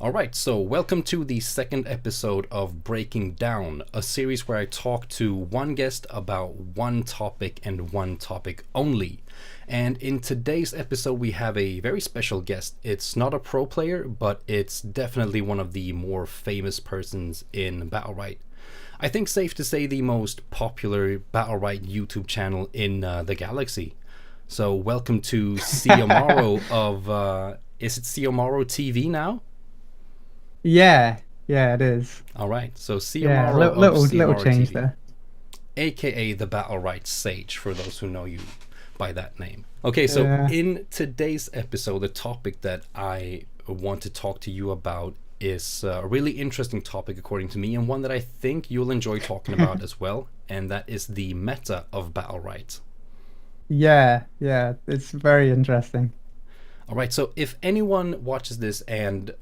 Alright, so welcome to the second episode of Breaking Down, a series where I talk to one guest about one topic and one topic only. And in today's episode, we have a very special guest. It's not a pro player, but it's definitely one of the more famous persons in Battlerite. I think safe to say the most popular Battlerite YouTube channel in the galaxy. So welcome to Xiomaro of, is it Xiomaro TV now? Yeah, it is. All right, so Yeah, Xiomaro of little Xiomaro change TV, there. aka the Battlerite Sage, for those who know you by that name. Okay, so Yeah. in today's episode, the topic that I want to talk to you about is a really interesting topic, according to me, and one that I think you'll enjoy talking about as well, and that is the meta of Battlerite. Yeah, it's very interesting. All right, so if anyone watches this and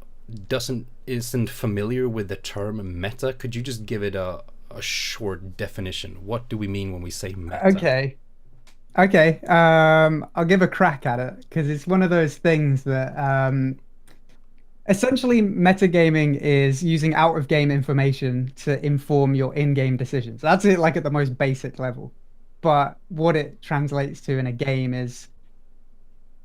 isn't familiar with the term meta, could you just give it a short definition? What do we mean when we say meta? Okay. I'll give a crack at it because it's one of those things that essentially metagaming is using out of game information to inform your in-game decisions. That's it, like at the most basic level. But what it translates to in a game is,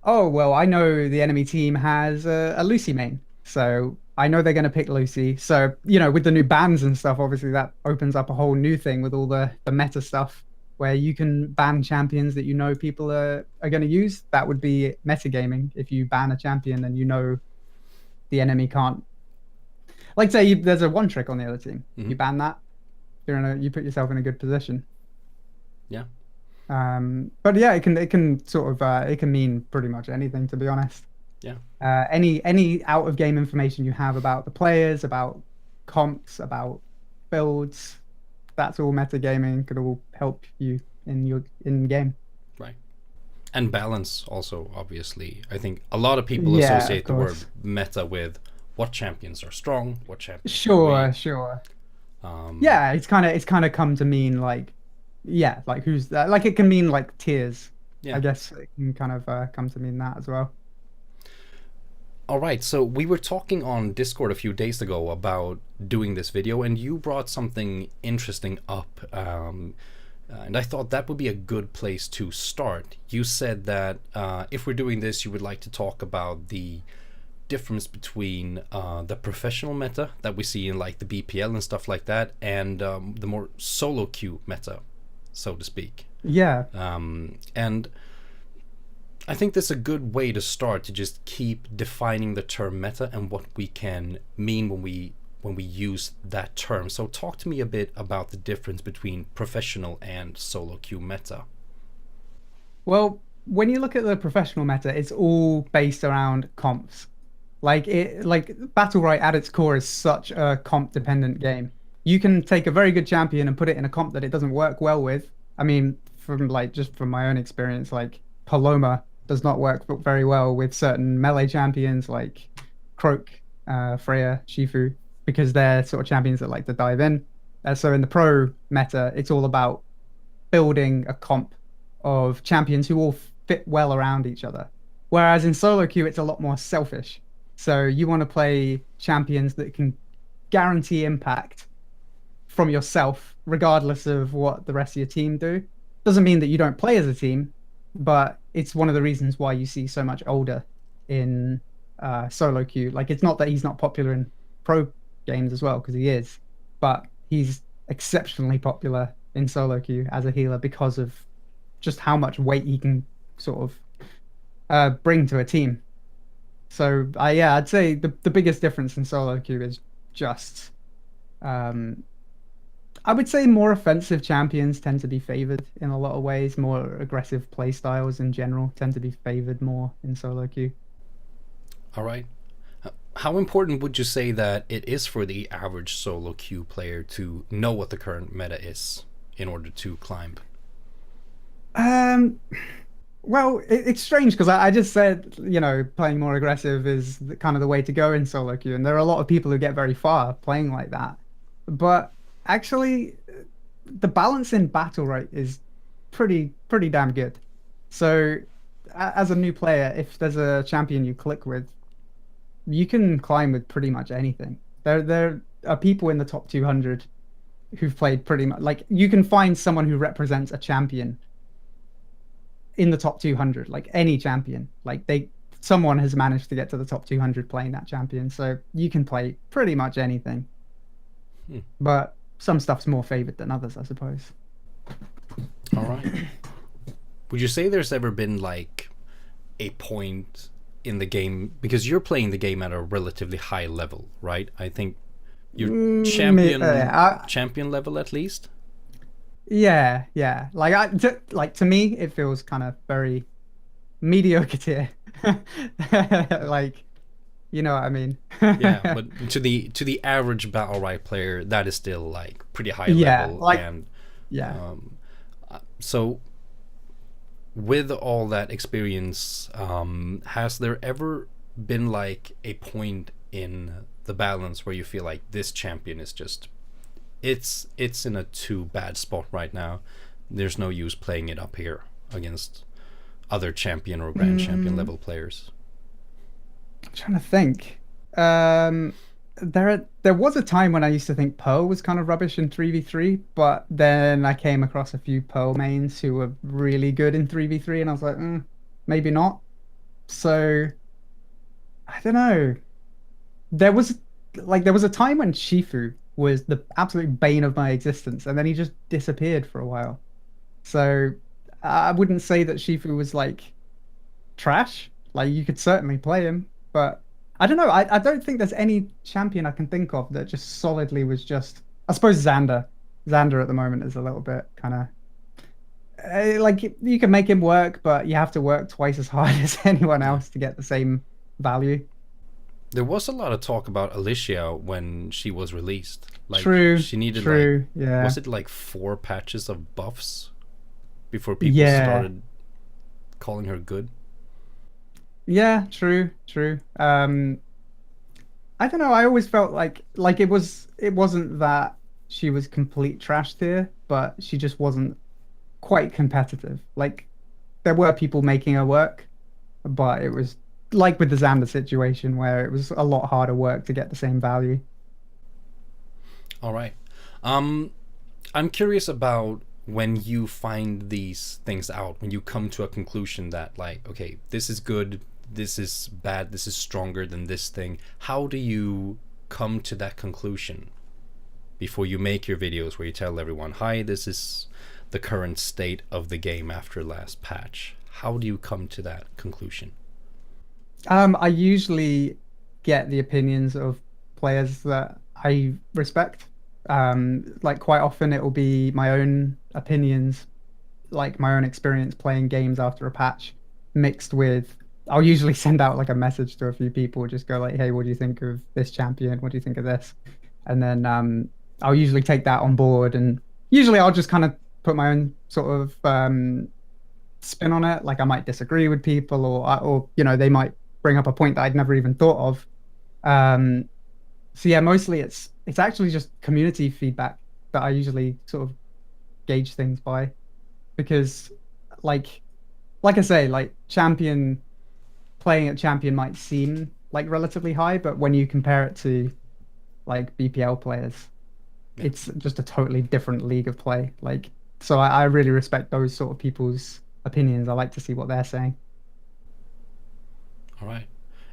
oh, well, I know the enemy team has a Lucy main. So I know they're going to pick Lucy. So, with the new bans and stuff, obviously that opens up a whole new thing with all the meta stuff where you can ban champions that people are going to use. That would be metagaming. If you ban a champion and the enemy can't. Like, say there's a one trick on the other team. Mm-hmm. You ban that, you put yourself in a good position. Yeah. But yeah, it can sort of it can mean pretty much anything, to be honest. Yeah. Any out of game information you have about the players, about comps, about builds, that's all metagaming. Could all help you in game. Right. And balance also, obviously. I think a lot of people Yeah, associate of the word course. meta with what champions are strong, what champions are Sure, weak. sure. Yeah, it's kind of come to mean like, yeah, like who's that? Like it can mean like tiers. Yeah. I guess it can kind of come to mean that as well. All right, so we were talking on Discord a few days ago about doing this video, and you brought something interesting up, and I thought that would be a good place to start. You said that if we're doing this, you would like to talk about the difference between the professional meta that we see in like the BPL and stuff like that, and the more solo queue meta, so to speak. Yeah. And I think that's a good way to start, to just keep defining the term meta and what we can mean when we use that term. So talk to me a bit about the difference between professional and solo queue meta. Well, when you look at the professional meta, it's all based around comps. Like Battlerite at its core is such a comp dependent game. You can take a very good champion and put it in a comp that it doesn't work well with. I mean, just from my own experience, like Paloma does not work very well with certain melee champions like Croak, Freya, Shifu, because they're sort of champions that like to dive in. So in the pro meta, it's all about building a comp of champions who all fit well around each other. Whereas in solo queue, it's a lot more selfish. So you want to play champions that can guarantee impact from yourself, regardless of what the rest of your team do. Doesn't mean that you don't play as a team, but it's one of the reasons why you see so much older in solo queue. Like, it's not that he's not popular in pro games as well, because he is, but he's exceptionally popular in solo queue as a healer because of just how much weight he can sort of bring to a team. So I'd say the biggest difference in solo queue is just I would say more offensive champions tend to be favored in a lot of ways. More aggressive play styles in general tend to be favored more in solo queue. All right. How important would you say that it is for the average solo queue player to know what the current meta is in order to climb? Well, it's strange because I just said, playing more aggressive is kind of the way to go in solo queue, and there are a lot of people who get very far playing like that. But actually, the balance in Battlerite is pretty damn good. So, as a new player, if there's a champion you click with, you can climb with pretty much anything. There are people in the top 200 who've played pretty much like you can find someone who represents a champion in the top 200, like any champion. Like someone has managed to get to the top 200 playing that champion. So you can play pretty much anything. Hmm. But some stuff's more favored than others, I suppose. All right. Would you say there's ever been like a point in the game, because you're playing the game at a relatively high level, right? I think you're champion level at least. Yeah, yeah. Like to me, it feels kind of very mediocre tier. Like, you know what I mean? Yeah, but to the average Battlerite player, that is still like pretty high Yeah, level. like And yeah. so with all that experience, has there ever been like a point in the balance where you feel like this champion is just it's in a too bad spot right now, there's no use playing it up here against other champion or grand champion level players? I'm trying to think. There was a time when I used to think Pearl was kind of rubbish in 3v3, but then I came across a few Pearl mains who were really good in 3v3, and I was like, maybe not. So I don't know. There was a time when Shifu was the absolute bane of my existence, and then he just disappeared for a while. So I wouldn't say that Shifu was like trash. Like you could certainly play him, but I don't know. I don't think there's any champion I can think of that just solidly was just. I suppose Xander. Xander at the moment is a little bit kind of like you can make him work, but you have to work twice as hard as anyone else to get the same value. There was a lot of talk about Alicia when she was released. Like True. she needed True. like Yeah. was it like 4 patches of buffs before people Yeah. started calling her good? Yeah. True. True. I don't know. I always felt like it wasn't that she was complete trash tier, but she just wasn't quite competitive. Like there were people making her work, but it was like with the Xander situation where it was a lot harder work to get the same value. All right. I'm curious about when you find these things out, when you come to a conclusion that like, okay, this is good, this is bad, this is stronger than this thing. How do you come to that conclusion before you make your videos where you tell everyone, hi, this is the current state of the game after last patch? How do you come to that conclusion? I usually get the opinions of players that I respect. Like quite often it will be my own opinions, like my own experience playing games after a patch, mixed with I'll usually send out like a message to a few people, just go like, hey, what do you think of this champion? What do you think of this? And then I'll usually take that on board, and usually I'll just kind of put my own sort of spin on it. Like I might disagree with people, or you know they might bring up a point that I'd never even thought of. So yeah, mostly it's actually just community feedback that I usually sort of gauge things by, because like I say, like champion playing at champion might seem like relatively high, but when you compare it to like BPL players, it's just a totally different league of play. Like so I really respect those sort of people's opinions. I like to see what they're saying. All right.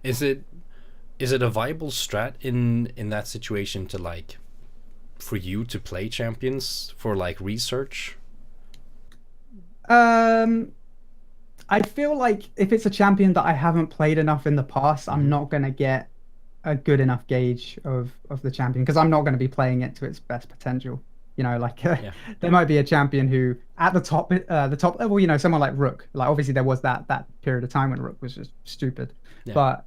Is it a viable strat in that situation to like for you to play champions for like research? I feel like if it's a champion that I haven't played enough in the past, I'm not gonna get a good enough gauge of the champion, because I'm not going to be playing it to its best potential. You know, like there might be a champion who at the top level, you know, someone like Rook. Like obviously there was that period of time when Rook was just stupid, but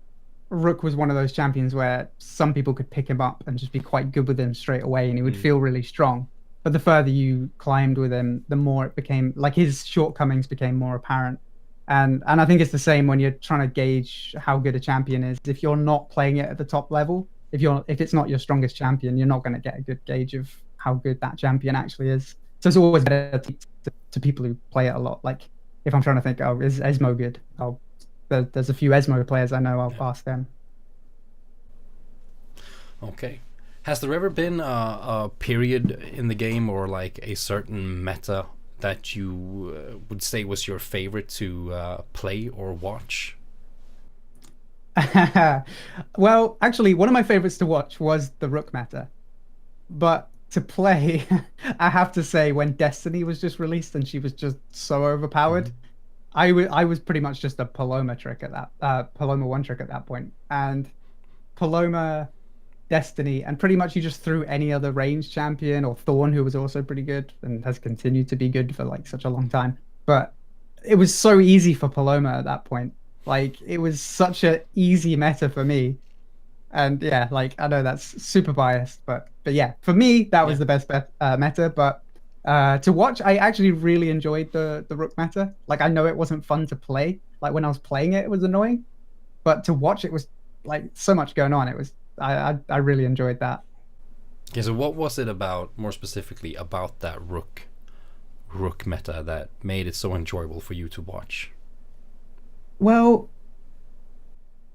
Rook was one of those champions where some people could pick him up and just be quite good with him straight away, and he would feel really strong. But the further you climbed with him, the more it became like his shortcomings became more apparent. And I think it's the same when you're trying to gauge how good a champion is. If you're not playing it at the top level, if it's not your strongest champion, you're not going to get a good gauge of how good that champion actually is. So it's always better to people who play it a lot. Like if I'm trying to think, oh, is Esmo good? There's a few Esmo players I know. I'll ask them. Okay. Has there ever been a period in the game or like a certain meta that you would say was your favorite to play or watch? Well, actually, one of my favorites to watch was the Rook meta. But to play, I have to say, when Destiny was just released and she was just so overpowered, Hmm. I was pretty much just a Paloma trick at that Paloma one trick at that point. And Paloma, Destiny, and pretty much you just threw any other range champion or Thorn, who was also pretty good and has continued to be good for like such a long time. But it was so easy for Paloma at that point. Like it was such a easy meta for me. And yeah, like I know that's super biased, but yeah, for me that Yeah. was the best meta. But to watch, I actually really enjoyed the Rook meta. Like I know it wasn't fun to play. Like when I was playing it, it was annoying, but to watch it was like so much going on. It was I really enjoyed that. Okay, so what was it about, more specifically, about that rook meta that made it so enjoyable for you to watch? Well,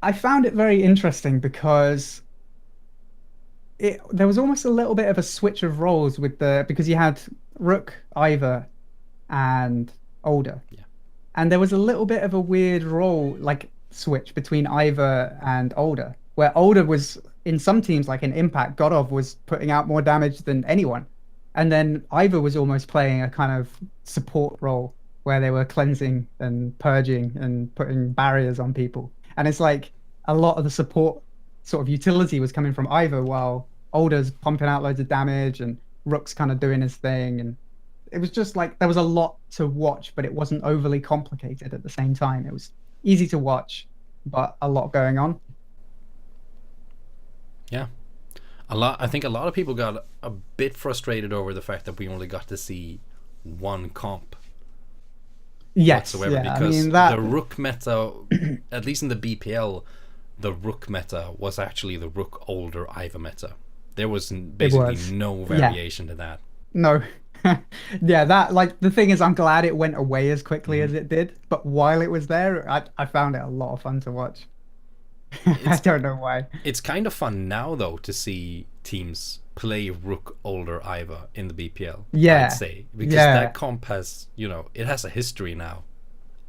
I found it very interesting because there was almost a little bit of a switch of roles with the because you had Rook, Ivor, and Older. Yeah. And there was a little bit of a weird role like switch between Ivor and Older, where Older was in some teams like in Impact, Godov was putting out more damage than anyone. And then Ivor was almost playing a kind of support role where they were cleansing and purging and putting barriers on people. And it's like a lot of the support sort of utility was coming from Ivor while Older's pumping out loads of damage and Rook's kind of doing his thing. And it was just like there was a lot to watch, but it wasn't overly complicated at the same time. It was easy to watch, but a lot going on. Yeah. I think a lot of people got a bit frustrated over the fact that we only got to see one comp Yes, whatsoever, yeah. I because mean that. the rook meta, at least in the BPL, the rook meta was actually the rook older Ivor meta. There was It basically was. no Yeah. variation to that. No. Yeah, that like the thing is I'm glad it went away as quickly Hmm. as it did, but while it was there, I found it a lot of fun to watch. I It's don't know why. it's kind of fun now though to see teams play rook older Ivor in the BPL. I'd Yeah. say, because that Yeah. comp has, it has a history now,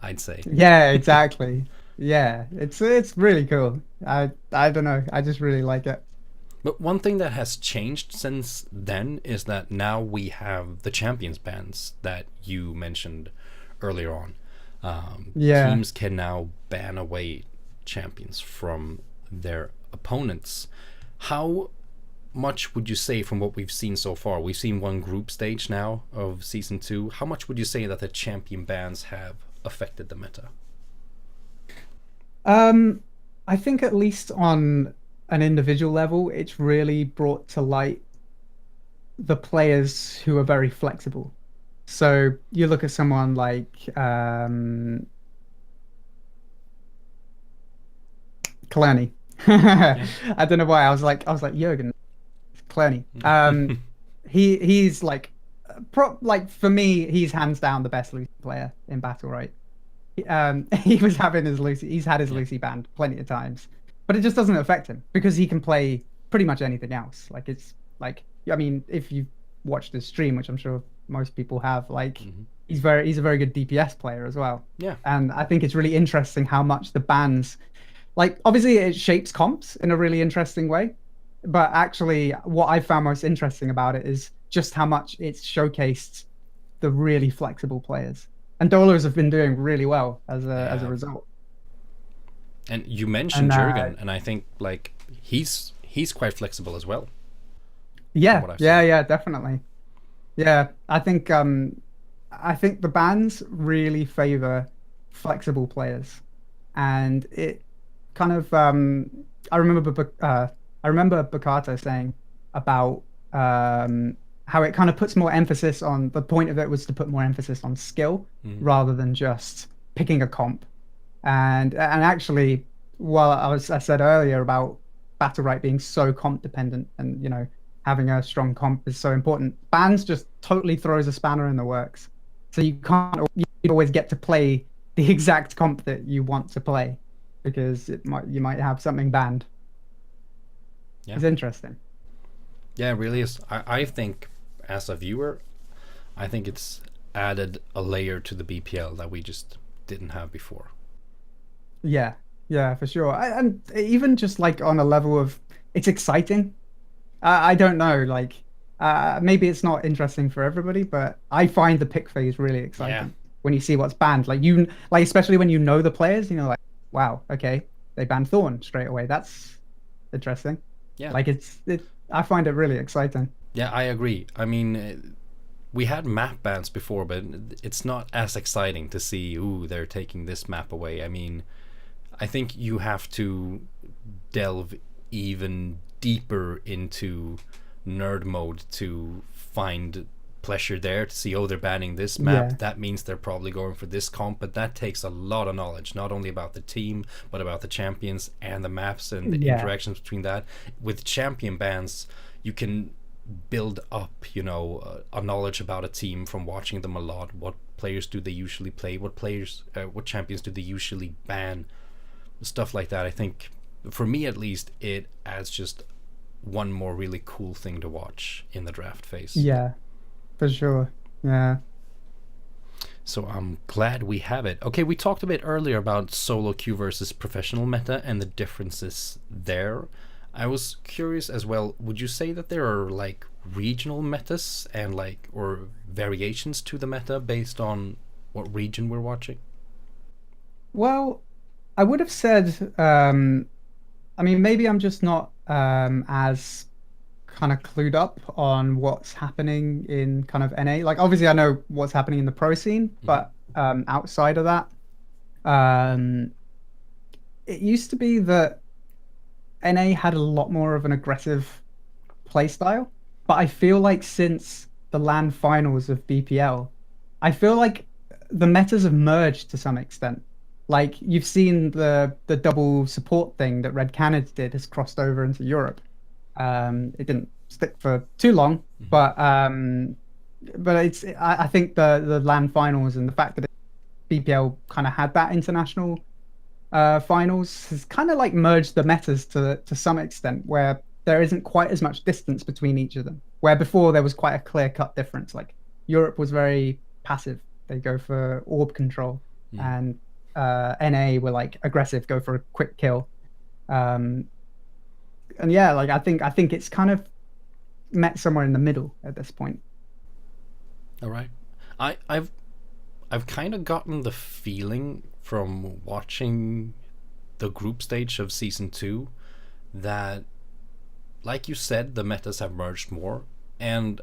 I'd say. Yeah, exactly. Yeah. It's really cool. I don't know. I just really like it. But one thing that has changed since then is that now we have the champions bans that you mentioned earlier on. Yeah. Teams can now ban away champions from their opponents. How much would you say, from what we've seen so far? We've seen one group stage now of season two. How much would you say that the champion bans have affected the meta? Um, I think at least on an individual level, it's really brought to light the players who are very flexible. So you look at someone like Clowney. Yeah. I don't know why I was like Jurgen Clowney. He's like like for me, he's hands down the best Lucy player in Battle, right? He was having his Lucy. He's had his Yeah. Lucy banned plenty of times, but it just doesn't affect him because he can play pretty much anything else. Like it's like I mean, if you watched his stream, which I'm sure most people have, like Hmm. he's a very good DPS player as well. Yeah. And I think it's really interesting how much the bans, like obviously it shapes comps in a really interesting way, but actually what I found most interesting about it is just how much it's showcased the really flexible players. And Dolos have been doing really well They as a have. result. And you mentioned And Jurgen, and I think like he's quite flexible as well, from yeah, what I've yeah, seen. yeah, definitely. Yeah, I think the bans really favor flexible players. And it kind of I remember I remember Bakato saying about how it kind of puts more emphasis on the point of it was to put more emphasis on skill Mhm. rather than just picking a comp. And actually, while I said earlier about Battlerite being so comp dependent and having a strong comp is so important, bans just totally throws a spanner in the works. So you always get to play the exact comp that you want to play because you might have something banned. Yeah. It's interesting. Yeah, it really is. I think, as a viewer, I think it's added a layer to the BPL that we just didn't have before. Yeah, yeah, for sure. And even just like on a level of, it's exciting. I don't know, like maybe it's not interesting for everybody, but I find the pick phase really Yeah, exciting when you see what's banned. Like you, like especially when you know the players, you know, like wow, okay, they banned Thorn straight away. That's interesting. yeah, Like I find it really exciting. yeah. I agree. I mean, we had map bans before, but it's not as exciting to see. Ooh, they're taking this map away. I mean, I think you have to delve even deeper into nerd mode to find pleasure there, to see, oh, they're banning this map, Yeah, that means they're probably going for this comp. But that takes a lot of knowledge, not only about the team but about the champions and the maps and the yeah, interactions between that. With champion bans, you can build up, a knowledge about a team from watching them a lot. What players do they usually play? What champions do they usually ban? Stuff like that. I think, for me at least, it adds just one more really cool thing to watch in the draft phase. yeah, for sure. Yeah. So I'm glad we have it. Okay, we talked a bit earlier about solo queue versus professional meta and the differences there. I was curious as well, would you say that there are like regional metas and like, or variations to the meta based on what region we're watching? Well, I would have said, I mean, maybe I'm just not as kind of clued up on what's happening in kind of NA. Like, obviously, I know what's happening in the pro scene, Mm-hmm. but outside of that, um, it used to be that NA had a lot more of an aggressive play style. But I feel like since the LAN finals of BPL, I feel like the metas have merged to some extent. Like you've seen the double support thing that Red Canids did has crossed over into Europe. It didn't stick for too long, Mm-hmm. but I think the LAN finals and the fact that BPL kind of had that international finals has kind of like merged the metas to some extent, where there isn't quite as much distance between each of them. Where before there was quite a clear cut difference. Like Europe was very passive; they go for orb control, Mm. and NA were like aggressive, go for a quick kill. Um, and yeah, like I think it's kind of met somewhere in the middle at this point. All right. I've kind of gotten the feeling from watching the group stage of season 2 that, like you said, the metas have merged more, and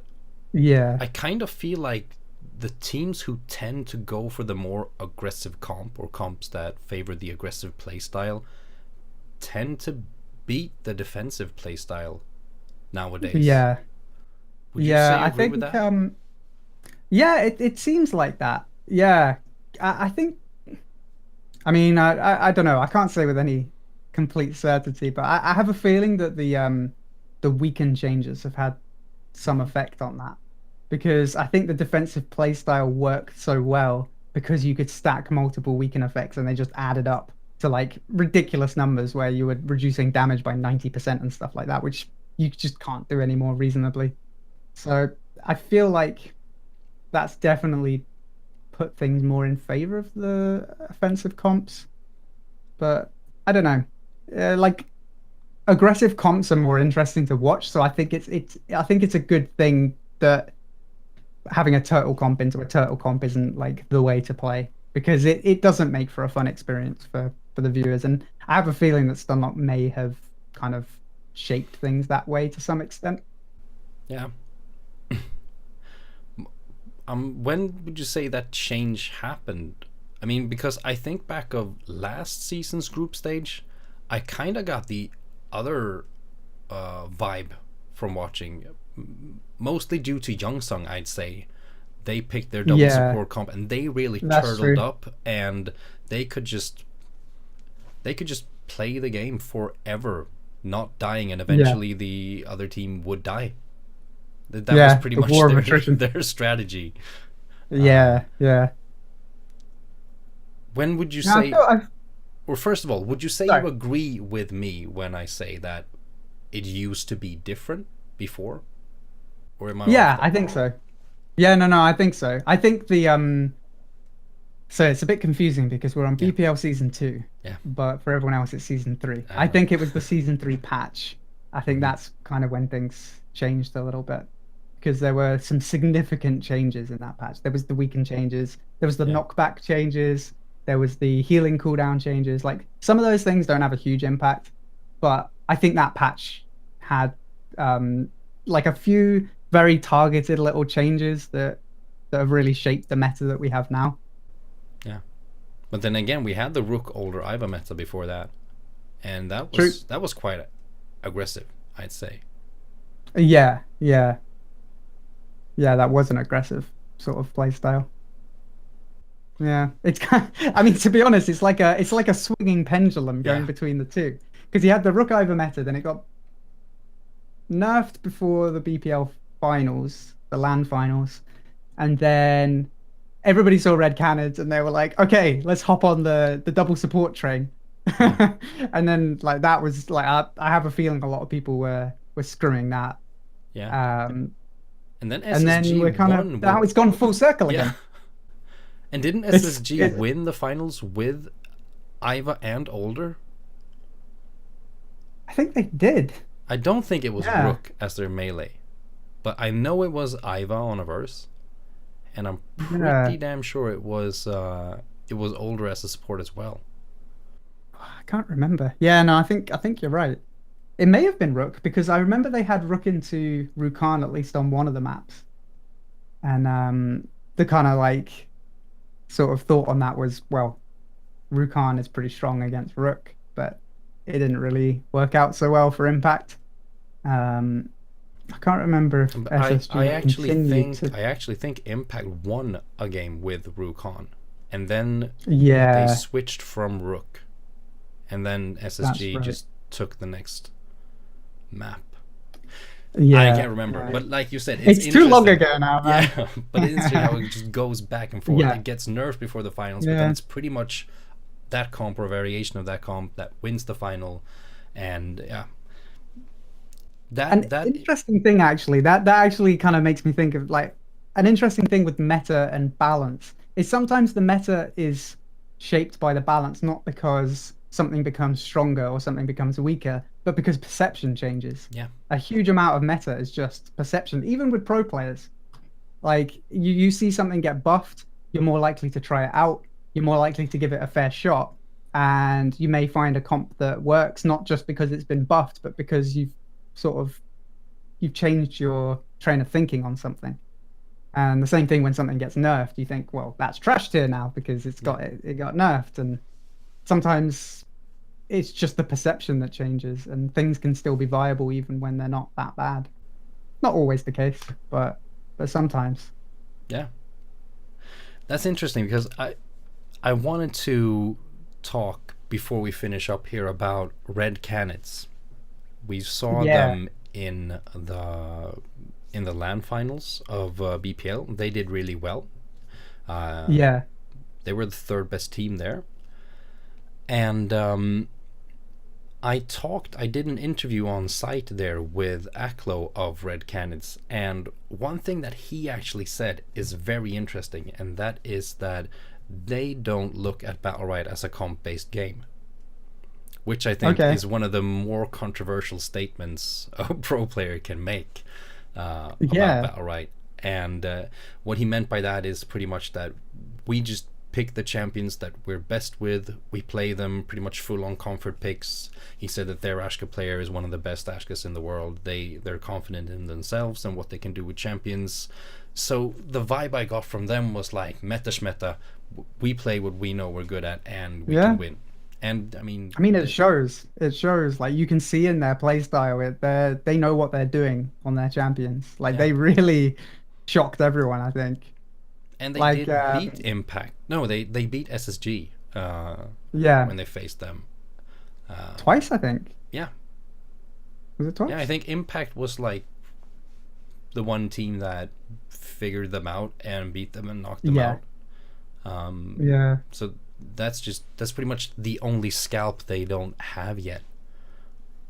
Yeah, I kind of feel like the teams who tend to go for the more aggressive comp, or comps that favor the aggressive playstyle, tend to beat the defensive playstyle nowadays. yeah, Would you yeah. say you I agree with think that? yeah, it seems like that. Yeah, I think. I mean, I don't know. I can't say with any complete certainty, but I have a feeling that the weekend changes have had some Mm-hmm. effect on that because I think the defensive play style worked so well because you could stack multiple weaken effects and they just added up to like ridiculous numbers where you were reducing damage by 90% and stuff like that, which you just can't do anymore reasonably. So I feel like that's definitely put things more in favor of the offensive comps. But I don't know. Like aggressive comps are more interesting to watch, so I think it's a good thing that having a turtle comp into a turtle comp isn't like the way to play because it doesn't make for a fun experience for the viewers. And I have a feeling that Stunlock may have kind of shaped things that way to some extent. Yeah. When would you say that change happened? I mean, because I think back of last season's group stage, I kind of got the other vibe from watching, mostly due to Youngsung, I'd say. They picked their double Yeah, support comp and they really that's turtled true. up, and they could just they could just play the game forever, not dying, and Yeah, eventually the other team would die. That was yeah, pretty the much war of their attrition. their strategy. Uh, Yeah, yeah. when would you Now I say, feel I or first of all, would you say you sorry. agree with me when I say that it used to be different before? Or am I Yeah, off I there? think so. Yeah, no, I think so. I think so it's a bit confusing because we're on Yeah, BPL season 2, yeah. but for everyone else it's season 3. I Uh, think it was the season 3 patch. I think mhm. that's kind of when things changed a little bit because there were some significant changes in that patch. There was the weaken changes, there was the Yeah, knockback changes, there was the healing cooldown changes. Like some of those things don't have a huge impact, but I think that patch had um like a few very targeted little changes that have really shaped the meta that we have now. yeah. But then again, we had the Rook older Iva meta before that, and True. that was quite aggressive, I'd say. Yeah, that was an aggressive sort of play style. Yeah, it's kind I mean, to be honest, it's like a swinging pendulum Yeah, going between the two. Because you had the Rook Iver meta, then it got nerfed before the BPL finals, the LAN finals, and then everybody saw red cannons and they were like, okay, let's hop on the double support train. yeah, And then like that was like I have a feeling a lot of people were screwing that. yeah. Um, And then and then SSG we're kind of won now with, it's gone full circle yeah. again. And didn't It's SSG it, win the finals with Iva and older? I think they did. I don't think it was Yeah. Rook as their melee, but I know it was Iva on a verse, and I'm pretty Yeah. damn sure it was older as a support as well. I can't remember. Yeah, no, I think you're right. It may have been Rook because I remember they had Rook into Rukan at least on one of the maps. And the kind of like sort of thought on that was, well, Rukan is pretty strong against Rook, but it didn't really work out so well for Impact. Um, I can't remember if But SSG continued to. I actually think Impact won a game with Rukon, and then they Yeah, switched from Rook, and then that's SSG right. just took the next map. I Yeah, can't remember, yeah. but like you said, it's It's too long interesting. ago now, man. Yeah, but it's interesting how it just goes back and forth. Yeah, It gets nerfed before the finals, but then yeah. it's pretty much that comp or variation of that comp that wins the final, and yeah, An that interesting thing actually, that actually kind of makes me think of like an interesting thing with meta and balance is sometimes the meta is shaped by the balance, not because something becomes stronger or something becomes weaker, but because perception changes. yeah, A huge amount of meta is just perception, even with pro players. Like you see something get buffed, you're more likely to try it out, you're more likely to give it a fair shot, and you may find a comp that works not just because it's been buffed, but because sort of you've changed your train of thinking on something. And the same thing when something gets nerfed, you think, well, that's trash tier now because yeah. it got nerfed. And sometimes it's just the perception that changes, and things can still be viable even when they're not that bad. Not always the case, but sometimes. Yeah. That's interesting because I wanted to talk before we finish up here about red canids. We saw Yeah, them in the LAN finals of BPL. They did really well. Uh, yeah, they were the third best team there, and I did an interview on site there with Aklo of Red Canids, and one thing that he actually said is very interesting, and that is that they don't look at Battlerite as a comp-based game, which I think okay, is one of the more controversial statements a pro player can make about yeah, Battlerite. And what he meant by that is pretty much that we just pick the champions that we're best with. We play them pretty much full on comfort picks. He said that their Ashka player is one of the best Ashkas in the world. They're confident in themselves and what they can do with champions. So the vibe I got from them was like meta shmeta. We play what we know we're good at and we can yeah. win. And I mean, I mean, it shows. It shows. Like you can see in their play style, they know what they're doing on their champions. Like yeah. they really shocked everyone, I think. And they Like, did beat Impact. No, they beat SSG yeah, when they faced them. twice, I think. Yeah, Was it yeah. I twice? think Impact was like the one team that figured them out and beat them and knocked them Yeah, out. Um, yeah, so that's pretty much the only scalp they don't have yet.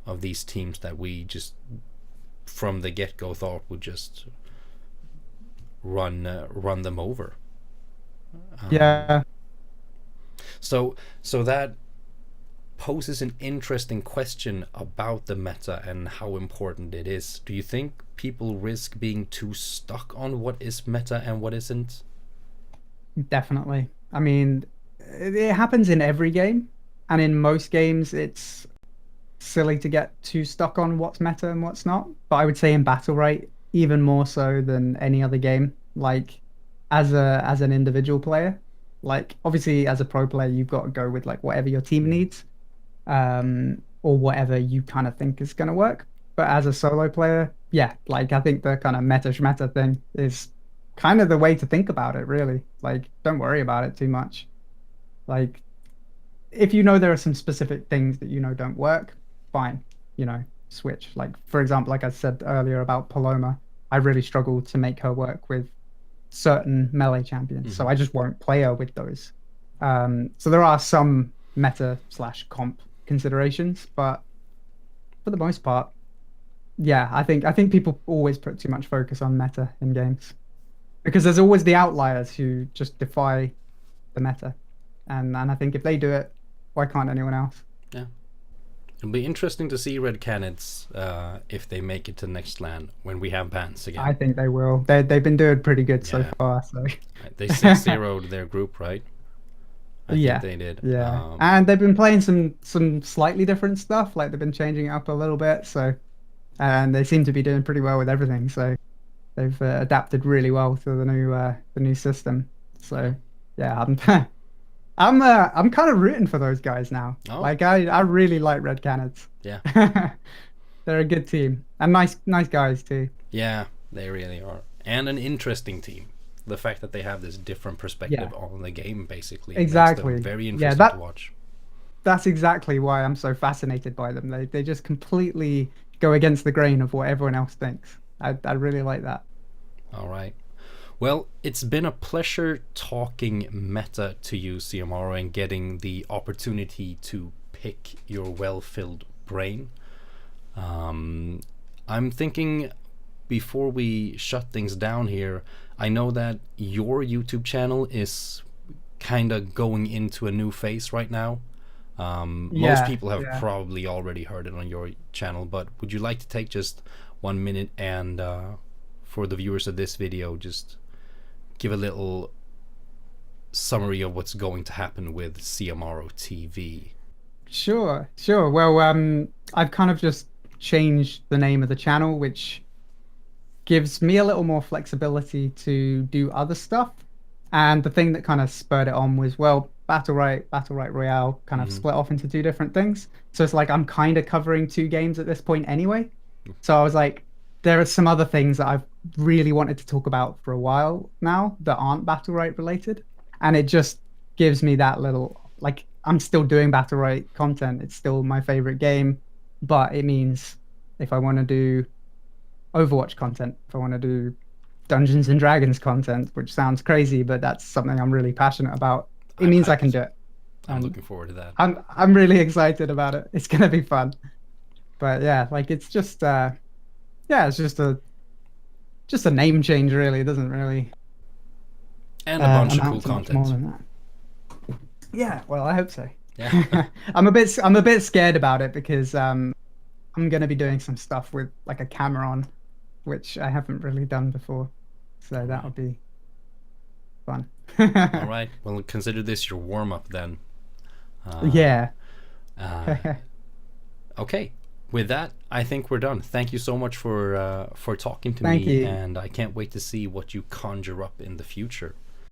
of these teams that we just from the get-go thought would just run them over. Yeah. So that poses an interesting question about the meta and how important it is. Do you think people risk being too stuck on what is meta and what isn't? Definitely. I mean, it happens in every game, and in most games, it's silly to get too stuck on what's meta and what's not. But I would say in Battlerite, even more so than any other game. Like, as an individual player, like obviously as a pro player, you've got to go with like whatever your team needs, or whatever you kind of think is going to work. But as a solo player, yeah, like I think the kind of meta shmeta thing is kind of the way to think about it, really. Like, don't worry about it too much. Like, if you know there are some specific things that you know don't work, fine, you know, switch. Like, for example, like I said earlier about Paloma, I really struggle to make her work with certain melee champions, so I just won't play her with those. So there are some meta / comp considerations, but for the most part, yeah, I think people always put too much focus on meta in games because there's always the outliers who just defy the meta, and I think if they do it, why can't anyone else? Yeah, it'll be interesting to see Red Canids if they make it to next LAN when we have bans again. I think they will. They've been doing pretty good so far. So they 6-0'd their group, right? I think they did. Yeah, and they've been playing some slightly different stuff. Like they've been changing it up a little bit. So, and they seem to be doing pretty well with everything. So they've adapted really well to the new system. So yeah, I'm kind of rooting for those guys now. Oh. Like I really like Red Canids. Yeah. They're a good team and nice guys too. Yeah, they really are, and an interesting team. The fact that they have this different perspective on the game, basically, exactly, makes them very interesting to watch. That's exactly why I'm so fascinated by them. They just completely go against the grain of what everyone else thinks. I really like that. All right. Well, it's been a pleasure talking meta to you, Xiomaro, and getting the opportunity to pick your well-filled brain. I'm thinking, before we shut things down here, I know that your YouTube channel is kind of going into a new phase right now. Most people have probably already heard it on your channel, but would you like to take just 1 minute and for the viewers of this video, just give a little summary of what's going to happen with Xiomaro TV? Sure. Well, I've kind of just changed the name of the channel, which gives me a little more flexibility to do other stuff. And the thing that kind of spurred it on was, well, Battlerite Royale kind of split off into two different things. So it's like I'm kind of covering two games at this point anyway. So I was like, there are some other things that I've really wanted to talk about for a while now that aren't Battlerite related. And it just gives me that little, like, I'm still doing Battlerite content. It's still my favorite game. But it means if I want to do Overwatch content, if I want to do Dungeons and Dragons content, which sounds crazy, but that's something I'm really passionate about, it means I can do it. I'm looking forward to that. I'm really excited about it. It's gonna be fun. But yeah, like it's just it's just a name change, really. It doesn't really, and a bunch of cool content. More than that. Yeah, well, I hope so. Yeah. I'm a bit scared about it because I'm gonna be doing some stuff with like a camera on, which I haven't really done before, so that'll be fun. All right. Well, consider this your warm-up then. Yeah. Okay. With that, I think we're done. Thank you so much for talking to Thank me, you. and I can't wait to see what you conjure up in the future.